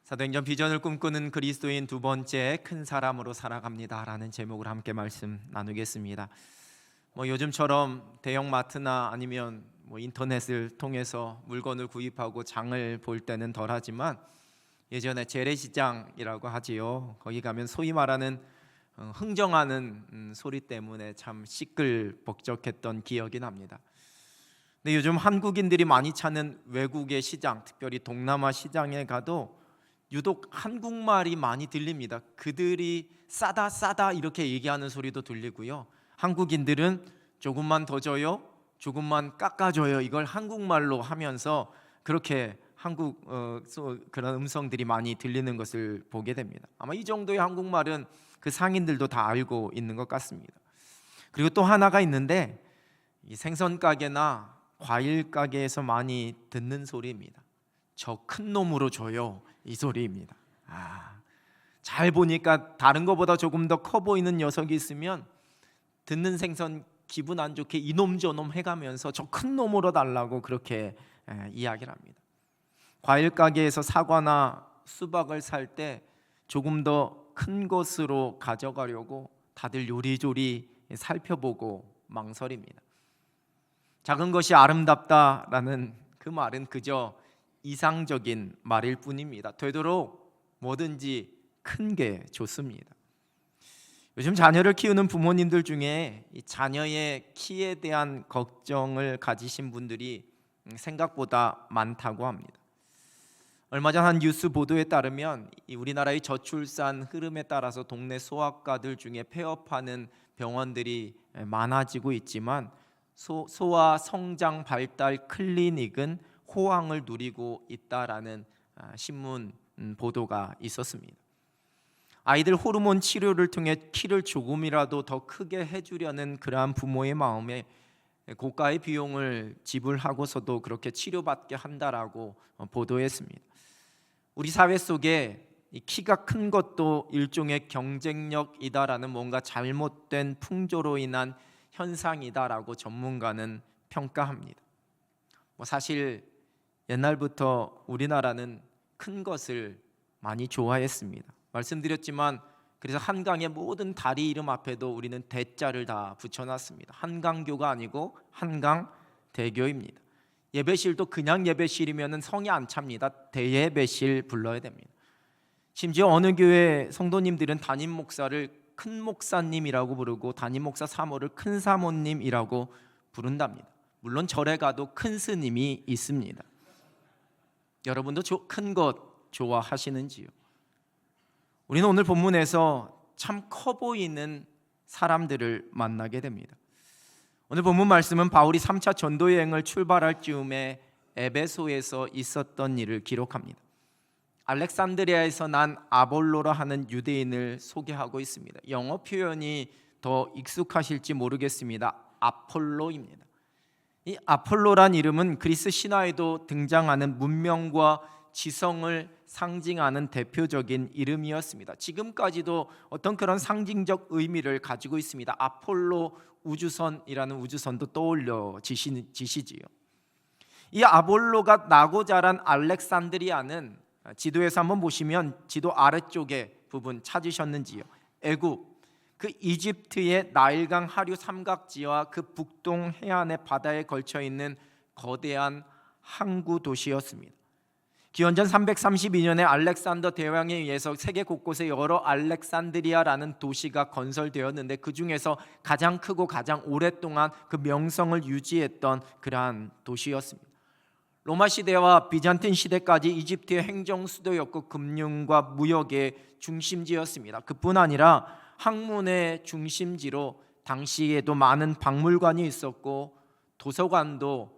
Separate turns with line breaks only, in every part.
사도행전 비전을 꿈꾸는 그리스도인 두 번째 큰 사람으로 살아갑니다 라는 제목으로 함께 말씀 나누겠습니다. 요즘처럼 대형 마트나 아니면 인터넷을 통해서 물건을 구입하고 장을 볼 때는 덜하지만 예전에 재래시장이라고 하지요. 거기 가면 소위 말하는 흥정하는 소리 때문에 참 시끌벅적했던 기억이 납니다. 근데 요즘 한국인들이 많이 찾는 외국의 시장, 특별히 동남아 시장에 가도 유독 한국말이 많이 들립니다. 그들이 싸다 싸다 이렇게 얘기하는 소리도 들리고요. 한국인들은 조금만 더 줘요, 조금만 깎아줘요, 이걸 한국말로 하면서 그렇게 그런 음성들이 많이 들리는 것을 보게 됩니다. 아마 이 정도의 한국말은 그 상인들도 다 알고 있는 것 같습니다. 그리고 또 하나가 있는데 이 생선 가게나 과일 가게에서 많이 듣는 소리입니다. 저 큰 놈으로 줘요, 이 소리입니다. 잘 보니까 다른 것보다 조금 더 커 보이는 녀석이 있으면 듣는 생선 기분 안 좋게 이놈 저놈 해가면서 저 큰 놈으로 달라고 그렇게 이야기를 합니다. 과일 가게에서 사과나 수박을 살 때 조금 더 큰 것으로 가져가려고 다들 요리조리 살펴보고 망설입니다. 작은 것이 아름답다라는 그 말은 그저 이상적인 말일 뿐입니다. 되도록 뭐든지 큰 게 좋습니다. 요즘 자녀를 키우는 부모님들 중에 이 자녀의 키에 대한 걱정을 가지신 분들이 생각보다 많다고 합니다. 얼마 전 한 뉴스 보도에 따르면 우리나라의 저출산 흐름에 따라서 동네 소아과들 중에 폐업하는 병원들이 많아지고 있지만 소아 성장 발달 클리닉은 호황을 누리고 있다라는 신문 보도가 있었습니다. 아이들 호르몬 치료를 통해 키를 조금이라도 더 크게 해주려는 그러한 부모의 마음에 고가의 비용을 지불하고서도 그렇게 치료받게 한다라고 보도했습니다. 우리 사회 속에 키가 큰 것도 일종의 경쟁력이다라는 뭔가 잘못된 풍조로 인한 현상이다라고 전문가는 평가합니다. 사실 옛날부터 우리나라는 큰 것을 많이 좋아했습니다. 말씀드렸지만 그래서 한강의 모든 다리 이름 앞에도 우리는 대자를 다 붙여놨습니다. 한강교가 아니고 한강대교입니다. 예배실도 그냥 예배실이면 성이 안 찹니다. 대예배실 불러야 됩니다. 심지어 어느 교회 성도님들은 담임 목사를 큰 목사님이라고 부르고 담임 목사 사모를 큰 사모님이라고 부른답니다. 물론 절에 가도 큰 스님이 있습니다. 여러분도 큰 것 좋아하시는지요? 우리는 오늘 본문에서 참 커 보이는 사람들을 만나게 됩니다. 오늘 본문 말씀은 바울이 3차 전도 여행을 출발할 즈음에 에베소에서 있었던 일을 기록합니다. 알렉산드리아에서 난 아볼로라 하는 유대인을 소개하고 있습니다. 영어 표현이 더 익숙하실지 모르겠습니다. 아폴로입니다. 이 아폴로란 이름은 그리스 신화에도 등장하는 문명과 지성을 상징하는 대표적인 이름이었습니다. 지금까지도 어떤 그런 상징적 의미를 가지고 있습니다. 아폴로 우주선이라는 우주선도 떠올려지시지요. 이 아볼로가 나고 자란 알렉산드리아는 지도에서 한번 보시면 지도 아래쪽에 부분 찾으셨는지요? 애굽, 그 이집트의 나일강 하류 삼각지와 그 북동 해안의 바다에 걸쳐 있는 거대한 항구 도시였습니다. 기원전 332년에 알렉산더 대왕에 의해서 세계 곳곳에 여러 알렉산드리아라는 도시가 건설되었는데 그 중에서 가장 크고 가장 오랫동안 그 명성을 유지했던 그러한 도시였습니다. 로마 시대와 비잔틴 시대까지 이집트의 행정 수도였고 금융과 무역의 중심지였습니다. 그뿐 아니라 학문의 중심지로 당시에도 많은 박물관이 있었고 도서관도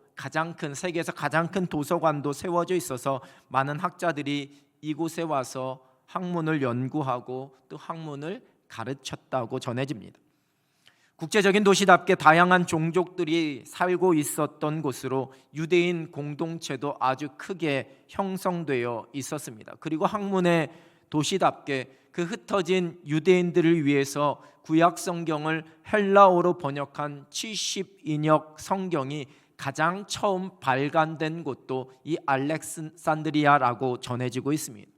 세계에서 가장 큰 도서관도 세워져 있어서 많은 학자들이 이곳에 와서 학문을 연구하고 또 학문을 가르쳤다고 전해집니다. 국제적인 도시답게 다양한 종족들이 살고 있었던 곳으로 유대인 공동체도 아주 크게 형성되어 있었습니다. 그리고 학문의 도시답게 그 흩어진 유대인들을 위해서 구약 성경을 헬라어로 번역한 70인역 성경이 가장 처음 발간된 곳도 이 알렉산드리아라고 전해지고 있습니다.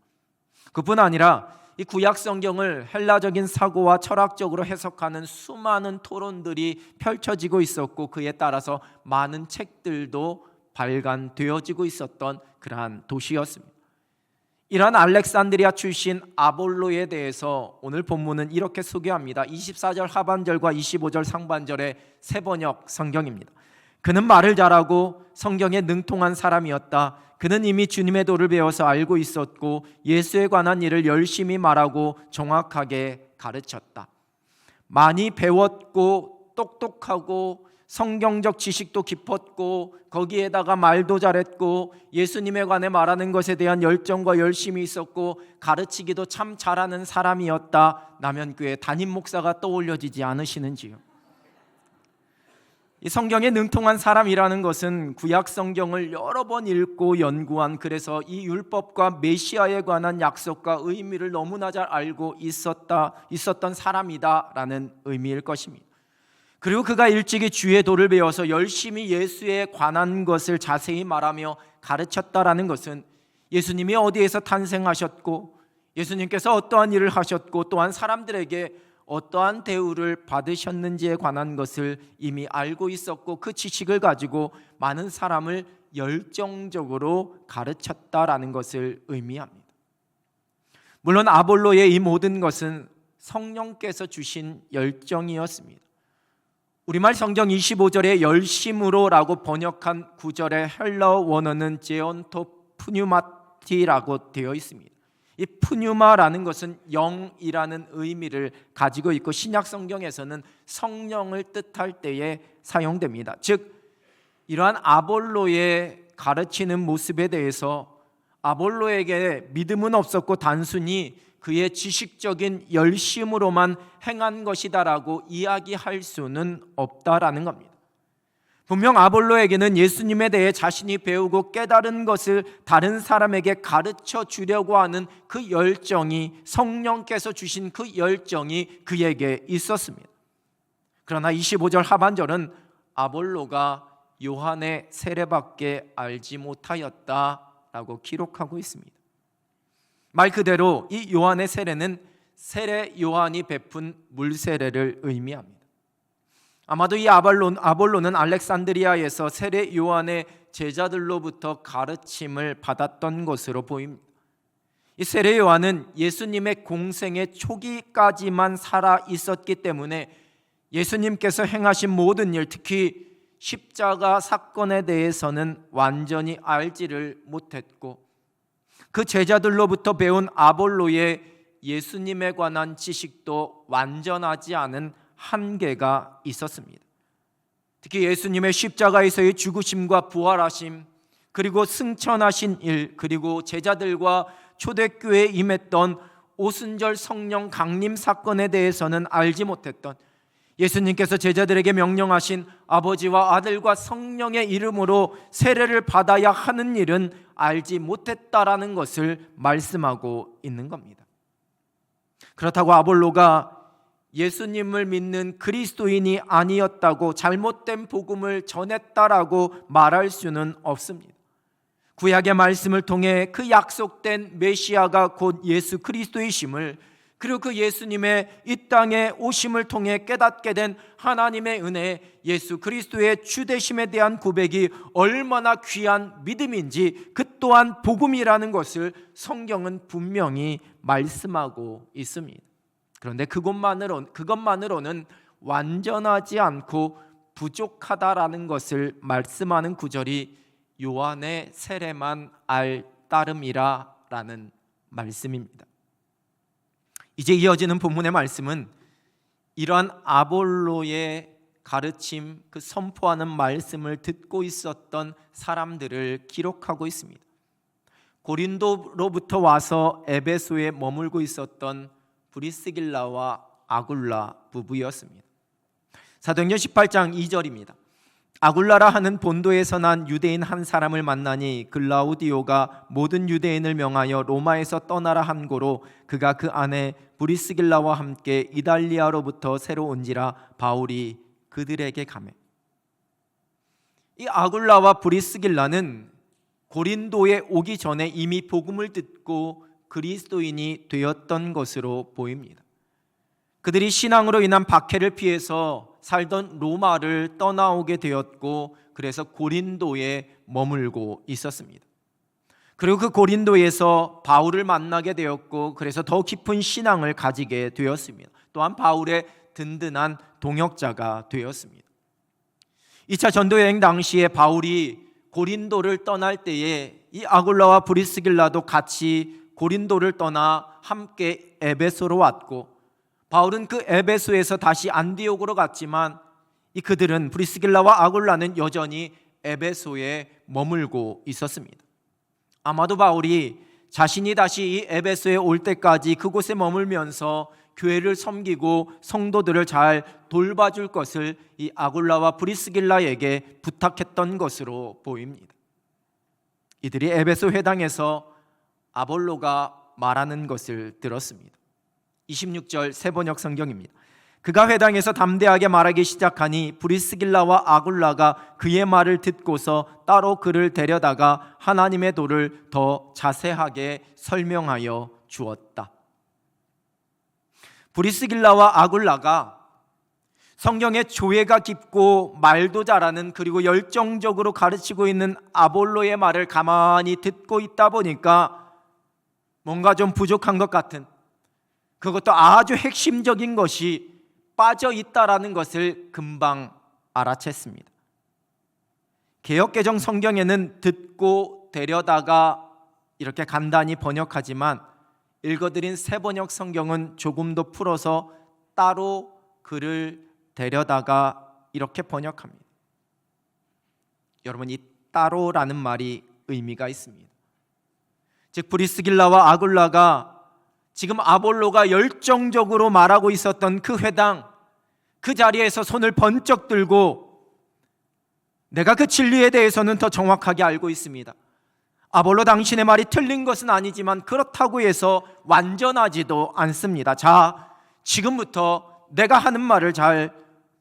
그뿐 아니라 이 구약 성경을 헬라적인 사고와 철학적으로 해석하는 수많은 토론들이 펼쳐지고 있었고, 그에 따라서 많은 책들도 발간되어지고 있었던 그러한 도시였습니다. 이러한 알렉산드리아 출신 아볼로에 대해서 오늘 본문은 이렇게 소개합니다. 24절 하반절과 25절 상반절의 세 번역 성경입니다. 그는 말을 잘하고 성경에 능통한 사람이었다. 그는 이미 주님의 도를 배워서 알고 있었고 예수에 관한 일을 열심히 말하고 정확하게 가르쳤다. 많이 배웠고 똑똑하고 성경적 지식도 깊었고 거기에다가 말도 잘했고 예수님에 관해 말하는 것에 대한 열정과 열심이 있었고 가르치기도 참 잘하는 사람이었다. 남현교회 담임 목사가 떠올려지지 않으시는지요? 이 성경에 능통한 사람이라는 것은 구약 성경을 여러 번 읽고 연구한, 그래서 이 율법과 메시아에 관한 약속과 의미를 너무나 잘 알고 있었던 사람이다라는 의미일 것입니다. 그리고 그가 일찍이 주의 도를 배워서 열심히 예수에 관한 것을 자세히 말하며 가르쳤다라는 것은 예수님이 어디에서 탄생하셨고 예수님께서 어떠한 일을 하셨고 또한 사람들에게 어떠한 대우를 받으셨는지에 관한 것을 이미 알고 있었고 그 지식을 가지고 많은 사람을 열정적으로 가르쳤다라는 것을 의미합니다. 물론 아볼로의 이 모든 것은 성령께서 주신 열정이었습니다. 우리말 성경 25절에 열심으로라고 번역한 구절의 헬라어 원어는 제온토 푸뉴마티라고 되어 있습니다. 이 푸뉴마라는 것은 영이라는 의미를 가지고 있고 신약 성경에서는 성령을 뜻할 때에 사용됩니다. 즉 이러한 아볼로의 가르치는 모습에 대해서 아볼로에게 믿음은 없었고 단순히 그의 지식적인 열심으로만 행한 것이다라고 이야기할 수는 없다라는 겁니다. 분명 아볼로에게는 예수님에 대해 자신이 배우고 깨달은 것을 다른 사람에게 가르쳐 주려고 하는 그 열정이, 성령께서 주신 그 열정이 그에게 있었습니다. 그러나 25절 하반절은 아볼로가 요한의 세례밖에 알지 못하였다라고 기록하고 있습니다. 말 그대로 이 요한의 세례는 세례 요한이 베푼 물세례를 의미합니다. 아마도 이 아볼로는 알렉산드리아에서 세례 요한의 제자들로부터 가르침을 받았던 것으로 보입니다. 이 세례 요한은 예수님의 공생의 초기까지만 살아 있었기 때문에 예수님께서 행하신 모든 일, 특히 십자가 사건에 대해서는 완전히 알지를 못했고 그 제자들로부터 배운 아볼로의 예수님에 관한 지식도 완전하지 않은 한계가 있었습니다. 특히 예수님의 십자가에서의 죽으심과 부활하심, 그리고 승천하신 일, 그리고 제자들과 초대교회에 임했던 오순절 성령 강림 사건에 대해서는 알지 못했던, 예수님께서 제자들에게 명령하신 아버지와 아들과 성령의 이름으로 세례를 받아야 하는 일은 알지 못했다라는 것을 말씀하고 있는 겁니다. 그렇다고 아볼로가 예수님을 믿는 그리스도인이 아니었다고 잘못된 복음을 전했다라고 말할 수는 없습니다. 구약의 말씀을 통해 그 약속된 메시아가 곧 예수 그리스도이심을, 그리고 그 예수님의 이 땅에 오심을 통해 깨닫게 된 하나님의 은혜, 예수 그리스도의 주되심에 대한 고백이 얼마나 귀한 믿음인지 그 또한 복음이라는 것을 성경은 분명히 말씀하고 있습니다. 그런데 그것만으로는 완전하지 않고 부족하다라는 것을 말씀하는 구절이 요한의 세례만 알 따름이라라는 말씀입니다. 이제 이어지는 본문의 말씀은 이러한 아볼로의 가르침, 그 선포하는 말씀을 듣고 있었던 사람들을 기록하고 있습니다. 고린도로부터 와서 에베소에 머물고 있었던 브리스길라와 아굴라 부부였습니다. 사도행전 18장 2절입니다. 아굴라라 하는 본도에서 난 유대인 한 사람을 만나니 글라우디오가 모든 유대인을 명하여 로마에서 떠나라 한 고로 그가 그 안에 브리스길라와 함께 이달리아로부터 새로 온지라 바울이 그들에게 가매. 이 아굴라와 브리스길라는 고린도에 오기 전에 이미 복음을 듣고 그리스도인이 되었던 것으로 보입니다. 그들이 신앙으로 인한 박해를 피해서 살던 로마를 떠나오게 되었고, 그래서 고린도에 머물고 있었습니다. 그리고 그 고린도에서 바울을 만나게 되었고, 그래서 더 깊은 신앙을 가지게 되었습니다. 또한 바울의 든든한 동역자가 되었습니다. 2차 전도여행 당시에 바울이 고린도를 떠날 때에 이 아굴라와 브리스길라도 같이 고린도를 떠나 함께 에베소로 왔고, 바울은 그 에베소에서 다시 안디옥으로 갔지만 이 그들은, 브리스길라와 아굴라는 여전히 에베소에 머물고 있었습니다. 아마도 바울이 자신이 다시 이 에베소에 올 때까지 그곳에 머물면서 교회를 섬기고 성도들을 잘 돌봐줄 것을 이 아굴라와 브리스길라에게 부탁했던 것으로 보입니다. 이들이 에베소 회당에서 아볼로가 말하는 것을 들었습니다. 26절 세번역 성경입니다. 그가 회당에서 담대하게 말하기 시작하니 브리스길라와 아굴라가 그의 말을 듣고서 따로 그를 데려다가 하나님의 도를 더 자세하게 설명하여 주었다. 브리스길라와 아굴라가 성경에 조예가 깊고 말도 잘하는, 그리고 열정적으로 가르치고 있는 아볼로의 말을 가만히 듣고 있다 보니까 뭔가 좀 부족한 것 같은, 그것도 아주 핵심적인 것이 빠져 있다라는 것을 금방 알아챘습니다. 개역개정 성경에는 듣고 데려다가 이렇게 간단히 번역하지만, 읽어드린 세번역 성경은 조금 더 풀어서 따로 그를 데려다가 이렇게 번역합니다. 여러분, 이 따로라는 말이 의미가 있습니다. 즉 브리스길라와 아굴라가 지금 아볼로가 열정적으로 말하고 있었던 그 회당, 그 자리에서 손을 번쩍 들고, 내가 그 진리에 대해서는 더 정확하게 알고 있습니다. 아볼로, 당신의 말이 틀린 것은 아니지만 그렇다고 해서 완전하지도 않습니다. 자, 지금부터 내가 하는 말을 잘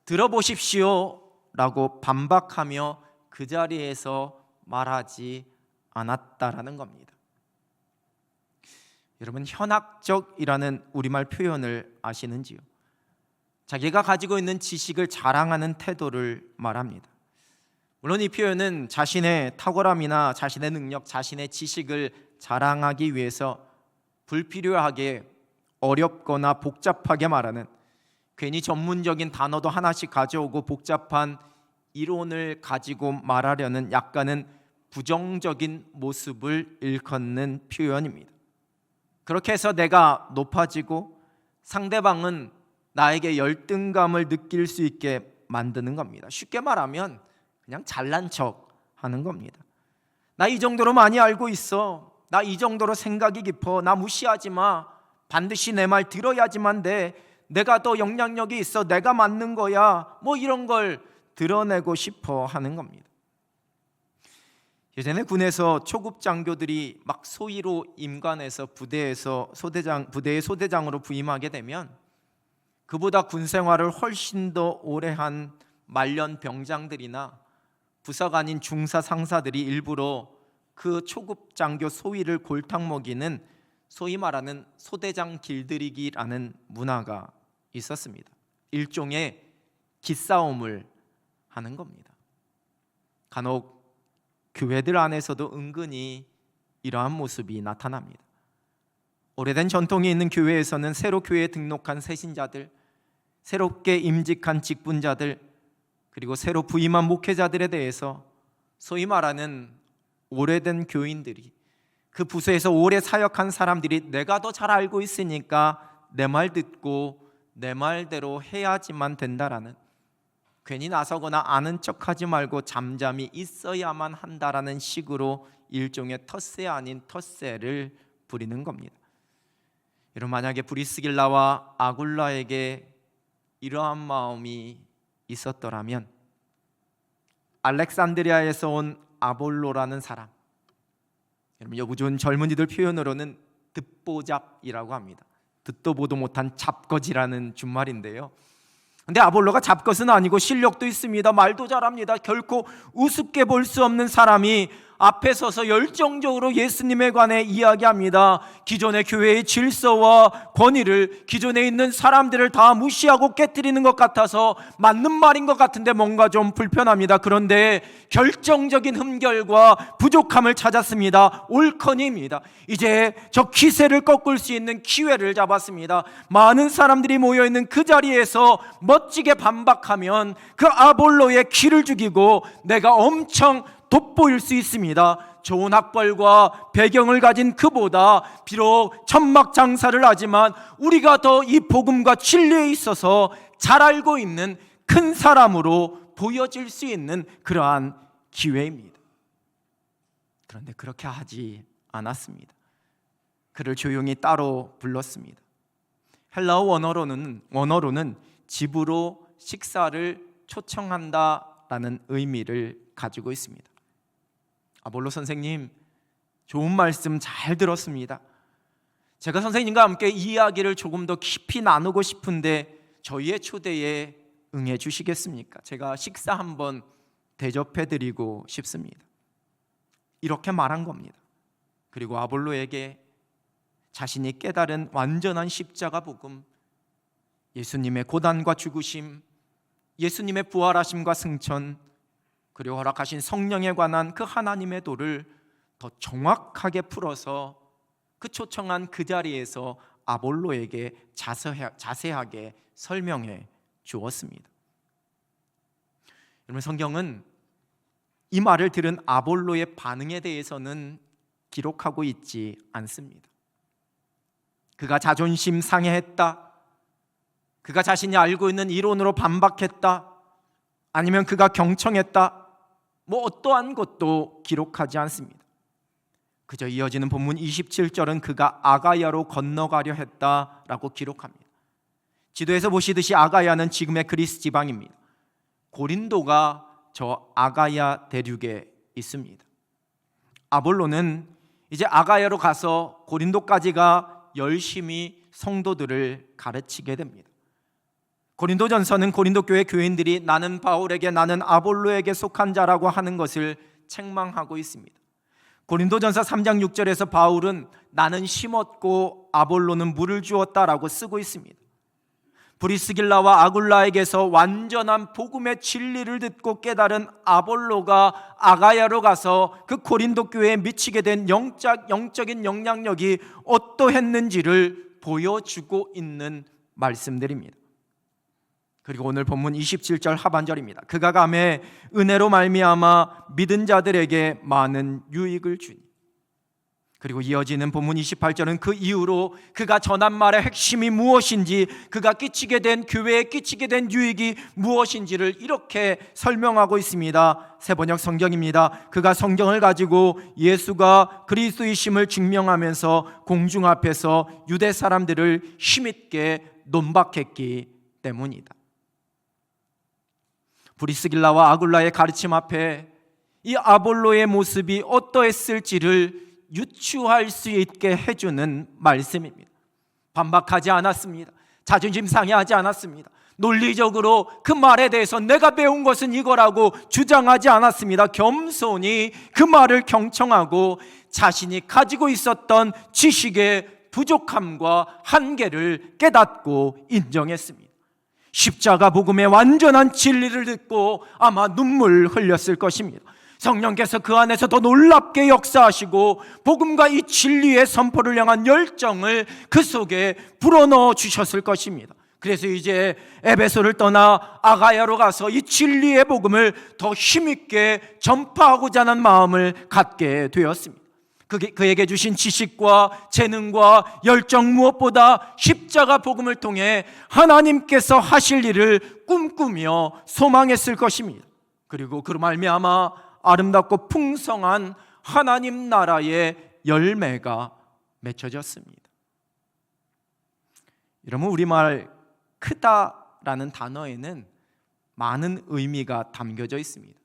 들어보십시오 라고 반박하며 그 자리에서 말하지 않았다라는 겁니다. 여러분, 현학적이라는 우리말 표현을 아시는지요? 자기가 가지고 있는 지식을 자랑하는 태도를 말합니다. 물론 이 표현은 자신의 탁월함이나 자신의 능력, 자신의 지식을 자랑하기 위해서 불필요하게 어렵거나 복잡하게 말하는, 괜히 전문적인 단어도 하나씩 가져오고 복잡한 이론을 가지고 말하려는 약간은 부정적인 모습을 일컫는 표현입니다. 그렇게 해서 내가 높아지고 상대방은 나에게 열등감을 느낄 수 있게 만드는 겁니다. 쉽게 말하면 그냥 잘난 척 하는 겁니다. 나 이 정도로 많이 알고 있어, 나 이 정도로 생각이 깊어, 나 무시하지 마, 반드시 내 말 들어야지만 돼, 내가 더 영향력이 있어, 내가 맞는 거야, 뭐 이런 걸 드러내고 싶어 하는 겁니다. 예전에 군에서 초급 장교들이 막 소위로 임관해서 부대의 소대장으로 부임하게 되면 그보다 군 생활을 훨씬 더 오래 한 말년 병장들이나 부사가 아닌 중사 상사들이 일부러 그 초급 장교 소위를 골탕 먹이는, 소위 말하는 소대장 길들이기라는 문화가 있었습니다. 일종의 기싸움을 하는 겁니다. 간혹 교회들 안에서도 은근히 이러한 모습이 나타납니다. 오래된 전통이 있는 교회에서는 새로 교회에 등록한 새신자들, 새롭게 임직한 직분자들, 그리고 새로 부임한 목회자들에 대해서 소위 말하는 오래된 교인들이, 그 부서에서 오래 사역한 사람들이 내가 더 잘 알고 있으니까 내 말 듣고 내 말대로 해야지만 된다라는, 괜히 나서거나 아는 척하지 말고 잠잠히 있어야만 한다라는 식으로 일종의 텃세 아닌 텃세를 부리는 겁니다. 여러분, 만약에 브리스길라와 아굴라에게 이러한 마음이 있었더라면 알렉산드리아에서 온 아볼로라는 사람, 여러분 요즘 젊은이들 표현으로는 듣보잡이라고 합니다. 듣도 보도 못한 잡거지라는 준말인데요. 근데 아볼로가 잡것은 아니고 실력도 있습니다. 말도 잘합니다. 결코 우습게 볼 수 없는 사람이 앞에 서서 열정적으로 예수님에 관해 이야기합니다. 기존의 교회의 질서와 권위를, 기존에 있는 사람들을 다 무시하고 깨뜨리는 것 같아서 맞는 말인 것 같은데 뭔가 좀 불편합니다. 그런데 결정적인 흠결과 부족함을 찾았습니다. 올커니입니다. 이제 저 기세를 꺾을 수 있는 기회를 잡았습니다. 많은 사람들이 모여있는 그 자리에서 멋지게 반박하면 그 아볼로의 기를 죽이고 내가 엄청 돋보일 수 있습니다. 좋은 학벌과 배경을 가진 그보다 비록 천막 장사를 하지만 우리가 더 이 복음과 진리에 있어서 잘 알고 있는 큰 사람으로 보여질 수 있는 그러한 기회입니다. 그런데 그렇게 하지 않았습니다. 그를 조용히 따로 불렀습니다. 헬라어 원어로는 집으로 식사를 초청한다라는 의미를 가지고 있습니다. 아볼로 선생님, 좋은 말씀 잘 들었습니다. 제가 선생님과 함께 이 이야기를 조금 더 깊이 나누고 싶은데 저희의 초대에 응해 주시겠습니까? 제가 식사 한번 대접해드리고 싶습니다. 이렇게 말한 겁니다. 그리고 아볼로에게 자신이 깨달은 완전한 십자가 복음, 예수님의 고난과 죽으심, 예수님의 부활하심과 승천, 그리고 허락하신 성령에 관한 그 하나님의 도를 더 정확하게 풀어서 그 초청한 그 자리에서 아볼로에게 자세하게 설명해 주었습니다. 여러분, 성경은 이 말을 들은 아볼로의 반응에 대해서는 기록하고 있지 않습니다. 그가 자존심 상해했다, 그가 자신이 알고 있는 이론으로 반박했다, 아니면 그가 경청했다, 어떠한 것도 기록하지 않습니다. 그저 이어지는 본문 27절은 그가 아가야로 건너가려 했다라고 기록합니다. 지도에서 보시듯이 아가야는 지금의 그리스 지방입니다. 고린도가 저 아가야 대륙에 있습니다. 아볼로는 이제 아가야로 가서 고린도까지가 열심히 성도들을 가르치게 됩니다. 고린도전서는 고린도 교회 교인들이 나는 바울에게, 나는 아볼로에게 속한 자라고 하는 것을 책망하고 있습니다. 고린도전서 3장 6절에서 바울은 나는 심었고 아볼로는 물을 주었다라고 쓰고 있습니다. 브리스길라와 아굴라에게서 완전한 복음의 진리를 듣고 깨달은 아볼로가 아가야로 가서 그 고린도 교회에 미치게 된 영적인 영향력이 어떠했는지를 보여주고 있는 말씀들입니다. 그리고 오늘 본문 27절 하반절입니다. 그가 가매 은혜로 말미암아 믿은 자들에게 많은 유익을 주니. 그리고 이어지는 본문 28절은 그 이후로 그가 전한 말의 핵심이 무엇인지, 그가 끼치게 된, 교회에 끼치게 된 유익이 무엇인지를 이렇게 설명하고 있습니다. 새번역 성경입니다. 그가 성경을 가지고 예수가 그리스도이심을 증명하면서 공중 앞에서 유대 사람들을 힘있게 논박했기 때문이다. 브리스길라와 아굴라의 가르침 앞에 이 아볼로의 모습이 어떠했을지를 유추할 수 있게 해주는 말씀입니다. 반박하지 않았습니다. 자존심 상해하지 않았습니다. 논리적으로 그 말에 대해서 내가 배운 것은 이거라고 주장하지 않았습니다. 겸손히 그 말을 경청하고 자신이 가지고 있었던 지식의 부족함과 한계를 깨닫고 인정했습니다. 십자가 복음의 완전한 진리를 듣고 아마 눈물 흘렸을 것입니다. 성령께서 그 안에서 더 놀랍게 역사하시고 복음과 이 진리의 선포를 향한 열정을 그 속에 불어넣어 주셨을 것입니다. 그래서 이제 에베소를 떠나 아가야로 가서 이 진리의 복음을 더 힘있게 전파하고자 하는 마음을 갖게 되었습니다. 그에게 주신 지식과 재능과 열정, 무엇보다 십자가 복음을 통해 하나님께서 하실 일을 꿈꾸며 소망했을 것입니다. 그리고 그로 말미암아 아름답고 풍성한 하나님 나라의 열매가 맺혀졌습니다. 여러분, 우리말 크다라는 단어에는 많은 의미가 담겨져 있습니다.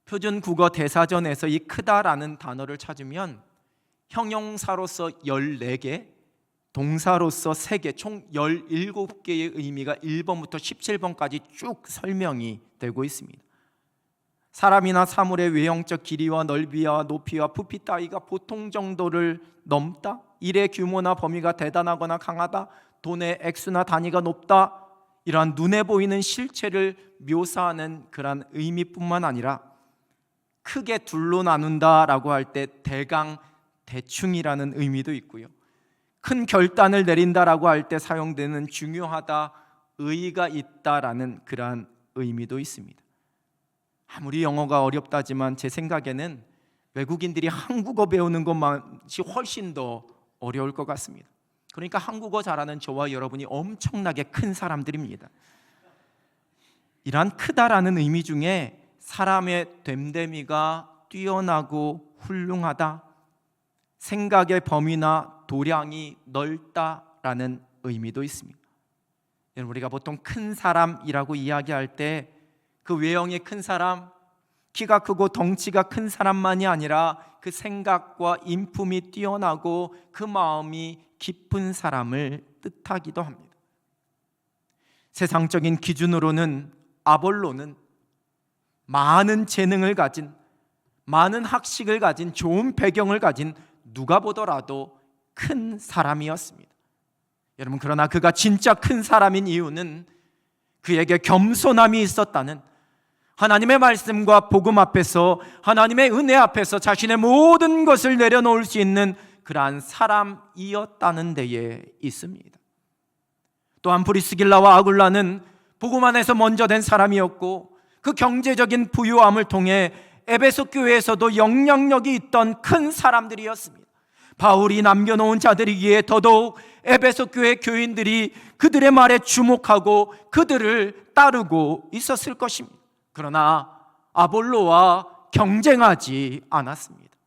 표준 국어 대사전에서 이 크다라는 단어를 찾으면 형용사로서 14개, 동사로서 3개, 총 17개의 의미가 1번부터 17번까지 쭉 설명이 되고 있습니다. 사람이나 사물의 외형적 길이와 넓이와 높이와 부피 따위가 보통 정도를 넘다, 일의 규모나 범위가 대단하거나 강하다, 돈의 액수나 단위가 높다, 이러한 눈에 보이는 실체를 묘사하는 그러한 의미뿐만 아니라 크게 둘로 나눈다라고 할 때 대강, 대충이라는 의미도 있고요, 큰 결단을 내린다라고 할 때 사용되는 중요하다, 의의가 있다라는 그러한 의미도 있습니다. 아무리 영어가 어렵다지만 제 생각에는 외국인들이 한국어 배우는 것만이 훨씬 더 어려울 것 같습니다. 그러니까 한국어 잘하는 저와 여러분이 엄청나게 큰 사람들입니다. 이러한 크다라는 의미 중에 사람의 됨됨이가 뛰어나고 훌륭하다, 생각의 범위나 도량이 넓다라는 의미도 있습니다. 우리가 보통 큰 사람이라고 이야기할 때 그 외형이 큰 사람, 키가 크고 덩치가 큰 사람만이 아니라 그 생각과 인품이 뛰어나고 그 마음이 깊은 사람을 뜻하기도 합니다. 세상적인 기준으로는 아볼로는 많은 재능을 가진, 많은 학식을 가진, 좋은 배경을 가진 누가 보더라도 큰 사람이었습니다. 여러분, 그러나 그가 진짜 큰 사람인 이유는 그에게 겸손함이 있었다는, 하나님의 말씀과 복음 앞에서, 하나님의 은혜 앞에서 자신의 모든 것을 내려놓을 수 있는 그러한 사람이었다는 데에 있습니다. 또한 브리스길라와 아굴라는 복음 안에서 먼저 된 사람이었고, 그 경제적인 부유함을 통해 에베소 교회에서도 영향력이 있던 큰 사람들이었습니다. 바울이 남겨놓은 자들이기에 더더욱 에베소 교회 교인들이 그들의 말에 주목하고 그들을 따르고 있었을 것입니다. 그러나 아볼로와 경쟁하지 않았습니다.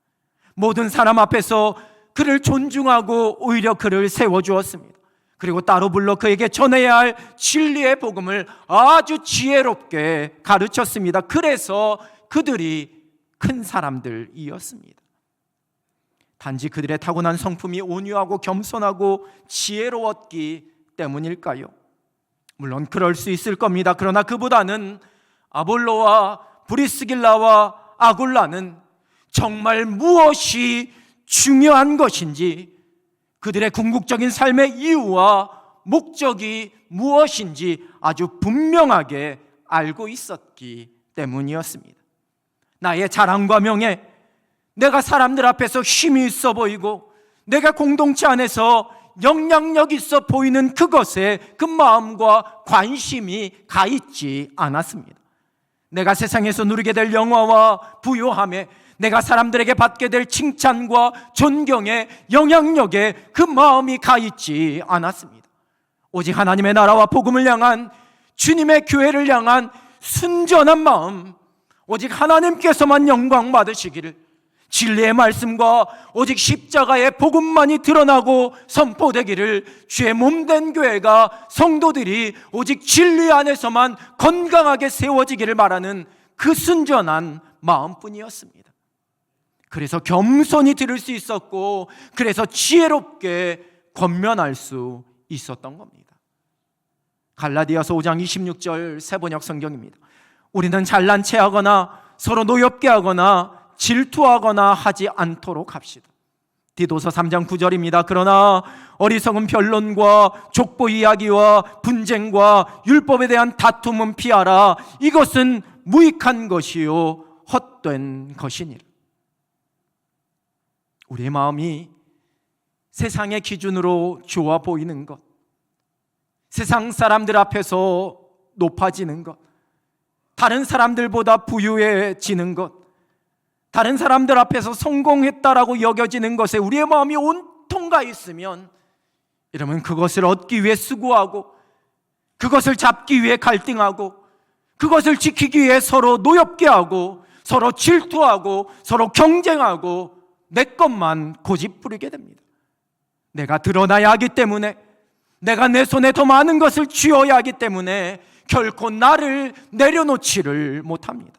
모든 사람 앞에서 그를 존중하고 오히려 그를 세워주었습니다. 그리고 따로 불러 그에게 전해야 할 진리의 복음을 아주 지혜롭게 가르쳤습니다. 그래서 그들이 큰 사람들이었습니다. 단지 그들의 타고난 성품이 온유하고 겸손하고 지혜로웠기 때문일까요? 물론 그럴 수 있을 겁니다. 그러나 그보다는 아볼로와 브리스길라와 아굴라는 정말 무엇이 중요한 것인지, 그들의 궁극적인 삶의 이유와 목적이 무엇인지 아주 분명하게 알고 있었기 때문이었습니다. 나의 자랑과 명예, 내가 사람들 앞에서 힘이 있어 보이고 내가 공동체 안에서 영향력 있어 보이는 그것에 그 마음과 관심이 가 있지 않았습니다. 내가 세상에서 누리게 될 영화와 부요함에, 내가 사람들에게 받게 될 칭찬과 존경에, 영향력에 그 마음이 가 있지 않았습니다. 오직 하나님의 나라와 복음을 향한, 주님의 교회를 향한 순전한 마음, 오직 하나님께서만 영광 받으시기를, 진리의 말씀과 오직 십자가의 복음만이 드러나고 선포되기를, 주의 몸된 교회가, 성도들이 오직 진리 안에서만 건강하게 세워지기를 바라는 그 순전한 마음뿐이었습니다. 그래서 겸손히 들을 수 있었고, 그래서 지혜롭게 권면할 수 있었던 겁니다. 갈라디아서 5장 26절 세번역 성경입니다. 우리는 잘난 체하거나 서로 노엽게 하거나 질투하거나 하지 않도록 합시다. 디도서 3장 9절입니다. 그러나 어리석은 변론과 족보 이야기와 분쟁과 율법에 대한 다툼은 피하라. 이것은 무익한 것이요 헛된 것이니라. 우리의 마음이 세상의 기준으로 좋아 보이는 것, 세상 사람들 앞에서 높아지는 것, 다른 사람들보다 부유해지는 것, 다른 사람들 앞에서 성공했다라고 여겨지는 것에 우리의 마음이 온통 가 있으면, 이러면 그것을 얻기 위해 수고하고, 그것을 잡기 위해 갈등하고, 그것을 지키기 위해 서로 노엽게 하고, 서로 질투하고, 서로 경쟁하고, 내 것만 고집부리게 됩니다. 내가 드러나야 하기 때문에, 내가 내 손에 더 많은 것을 쥐어야 하기 때문에 결코 나를 내려놓지를 못합니다.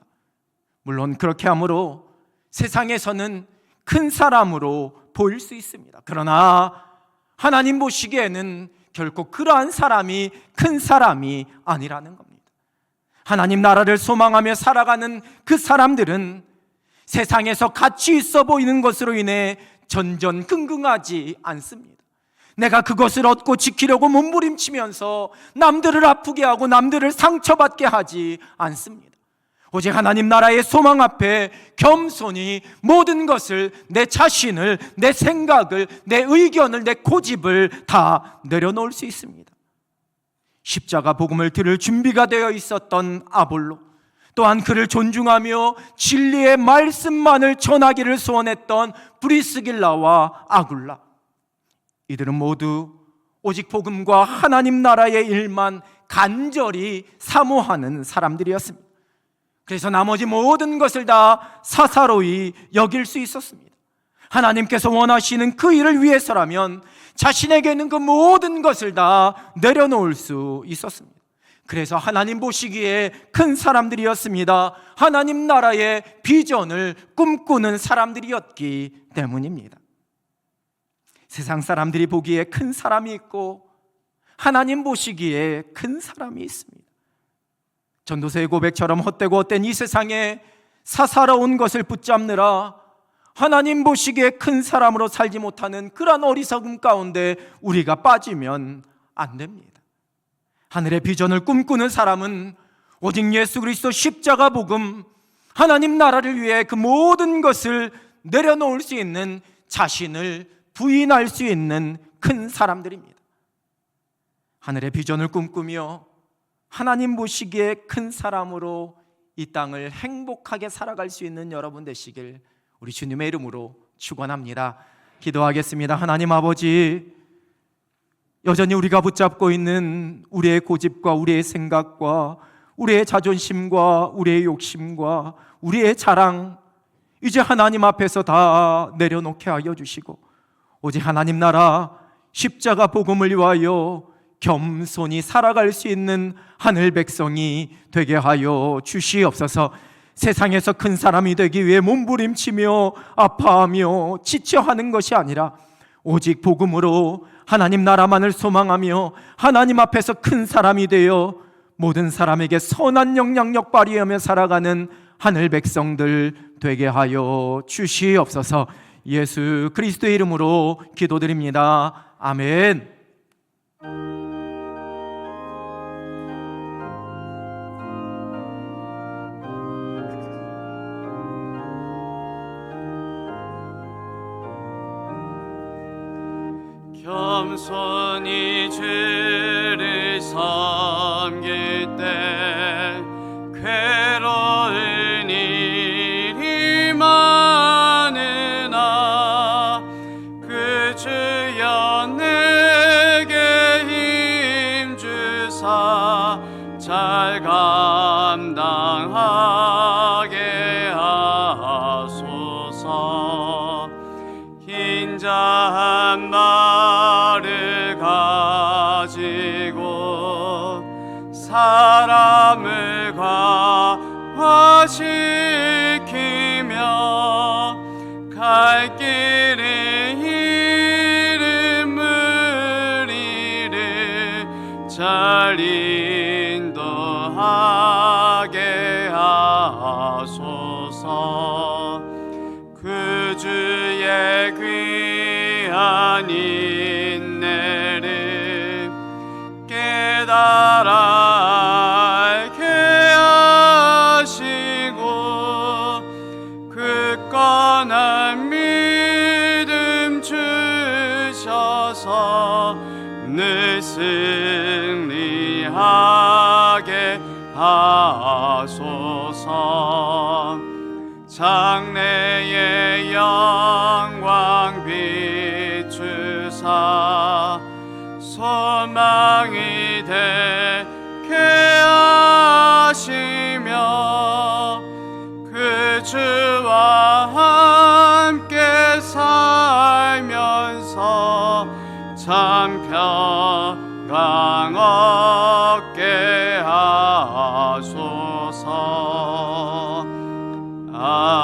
물론 그렇게 함으로 세상에서는 큰 사람으로 보일 수 있습니다. 그러나 하나님 보시기에는 결코 그러한 사람이 큰 사람이 아니라는 겁니다. 하나님 나라를 소망하며 살아가는 그 사람들은 세상에서 가치 있어 보이는 것으로 인해 전전긍긍하지 않습니다. 내가 그것을 얻고 지키려고 몸부림치면서 남들을 아프게 하고 남들을 상처받게 하지 않습니다. 오직 하나님 나라의 소망 앞에 겸손히 모든 것을, 내 자신을, 내 생각을, 내 의견을, 내 고집을 다 내려놓을 수 있습니다. 십자가 복음을 들을 준비가 되어 있었던 아볼로, 또한 그를 존중하며 진리의 말씀만을 전하기를 소원했던 브리스길라와 아굴라, 이들은 모두 오직 복음과 하나님 나라의 일만 간절히 사모하는 사람들이었습니다. 그래서 나머지 모든 것을 다 사사로이 여길 수 있었습니다. 하나님께서 원하시는 그 일을 위해서라면 자신에게 있는 그 모든 것을 다 내려놓을 수 있었습니다. 그래서 하나님 보시기에 큰 사람들이었습니다. 하나님 나라의 비전을 꿈꾸는 사람들이었기 때문입니다. 세상 사람들이 보기에 큰 사람이 있고 하나님 보시기에 큰 사람이 있습니다. 전도서의 고백처럼 헛되고 헛된 이 세상에 사사로운 것을 붙잡느라 하나님 보시기에 큰 사람으로 살지 못하는 그러한 어리석음 가운데 우리가 빠지면 안 됩니다. 하늘의 비전을 꿈꾸는 사람은 오직 예수 그리스도 십자가 복음, 하나님 나라를 위해 그 모든 것을 내려놓을 수 있는, 자신을 부인할 수 있는 큰 사람들입니다. 하늘의 비전을 꿈꾸며 하나님 보시기에 큰 사람으로 이 땅을 행복하게 살아갈 수 있는 여러분 되시길 우리 주님의 이름으로 축원합니다. 기도하겠습니다. 하나님 아버지, 여전히 우리가 붙잡고 있는 우리의 고집과 우리의 생각과 우리의 자존심과 우리의 욕심과 우리의 자랑, 이제 하나님 앞에서 다 내려놓게 하여 주시고 오직 하나님 나라 십자가 복음을 위하여 겸손히 살아갈 수 있는 하늘 백성이 되게 하여 주시옵소서. 세상에서 큰 사람이 되기 위해 몸부림치며 아파하며 지쳐하는 것이 아니라 오직 복음으로 하나님 나라만을 소망하며 하나님 앞에서 큰 사람이 되어 모든 사람에게 선한 영향력 발휘하며 살아가는 하늘 백성들 되게 하여 주시옵소서. 예수 그리스도의 이름으로 기도드립니다. 아멘.
겸손히 주를 섬길 때 괴로운 일이 많으나 그 주여 내게 힘주사 잘 감당하게 하소서. 인자 한 말을 가지고 사람을 과화시키며 갈 길을 잃은 무리를 잘 인도하게 하소서. 그 주의 귀한 인내를 깨달아 알게 하시고 굳건한 믿음 주셔서 늘 승리하게 하소서. 장래의 영광 비추사 소망이 되게 하시며 그 주와 함께 살면서 참 평강 얻게 하소서. 아멘.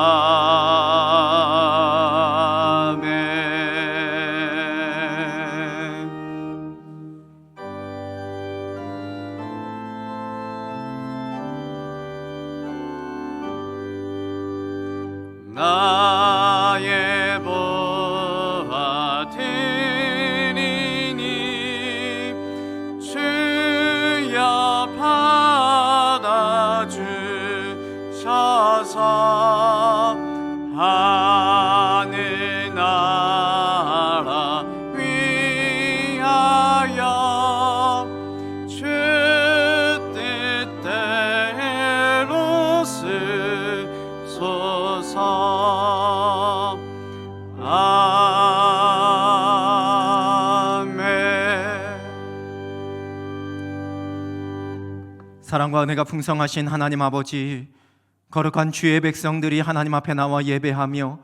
사랑과 은혜가 풍성하신 하나님 아버지, 거룩한 주의 백성들이 하나님 앞에 나와 예배하며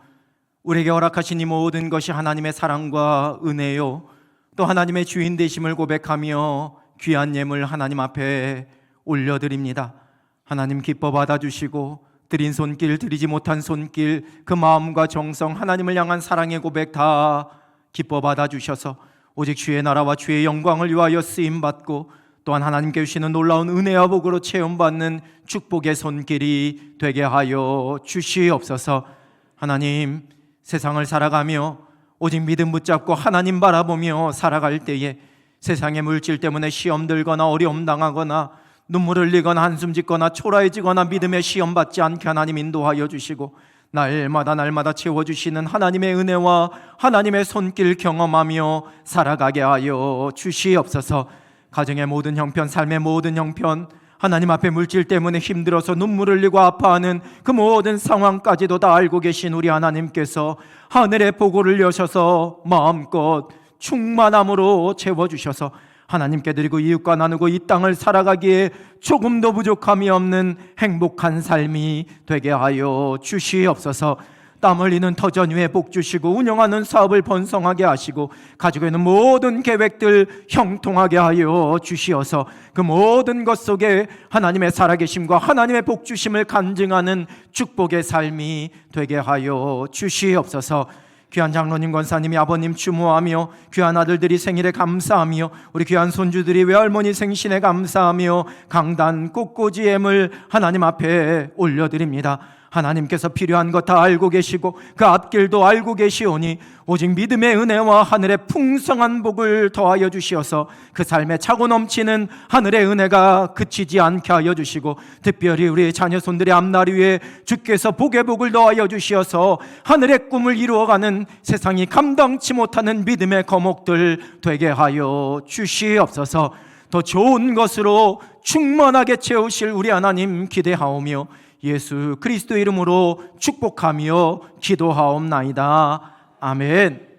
우리에게 허락하신 이 모든 것이 하나님의 사랑과 은혜요, 또 하나님의 주인 되심을 고백하며 귀한 예물 하나님 앞에 올려드립니다. 하나님 기뻐 받아주시고 드린 손길, 드리지 못한 손길, 그 마음과 정성, 하나님을 향한 사랑의 고백 다 기뻐 받아주셔서 오직 주의 나라와 주의 영광을 위하여 쓰임받고 또한 하나님께 주시는 놀라운 은혜와 복으로 체험받는 축복의 손길이 되게 하여 주시옵소서. 하나님, 세상을 살아가며 오직 믿음 붙잡고 하나님 바라보며 살아갈 때에 세상의 물질 때문에 시험 들거나 어려움 당하거나 눈물 흘리거나 한숨 짓거나 초라해지거나 믿음의 시험 받지 않게 하나님 인도하여 주시고 날마다 채워주시는 하나님의 은혜와 하나님의 손길 경험하며 살아가게 하여 주시옵소서. 가정의 모든 형편, 삶의 모든 형편, 하나님 앞에 물질 때문에 힘들어서 눈물 흘리고 아파하는 그 모든 상황까지도 다 알고 계신 우리 하나님께서 하늘의 보고를 여셔서 마음껏 충만함으로 채워주셔서 하나님께 드리고 이웃과 나누고 이 땅을 살아가기에 조금도 부족함이 없는 행복한 삶이 되게 하여 주시옵소서. 땀 흘리는 터전 위에 복 주시고 운영하는 사업을 번성하게 하시고 가지고 있는 모든 계획들 형통하게 하여 주시어서 그 모든 것 속에 하나님의 살아계심과 하나님의 복 주심을 간증하는 축복의 삶이 되게 하여 주시옵소서. 귀한 장로님, 권사님이 아버님 추모하며 귀한 아들들이 생일에 감사하며 우리 귀한 손주들이 외할머니 생신에 감사하며 강단 꽃꽂이엠을 하나님 앞에 올려드립니다. 하나님께서 필요한 것 다 알고 계시고 그 앞길도 알고 계시오니 오직 믿음의 은혜와 하늘의 풍성한 복을 더하여 주시어서 그 삶에 차고 넘치는 하늘의 은혜가 그치지 않게 하여 주시고 특별히 우리 자녀손들의 앞날 위에 주께서 복의 복을 더하여 주시어서 하늘의 꿈을 이루어가는 세상이 감당치 못하는 믿음의 거목들 되게 하여 주시옵소서. 더 좋은 것으로 충만하게 채우실 우리 하나님 기대하오며 예수 그리스도 이름으로 축복하며 기도하옵나이다. 아멘.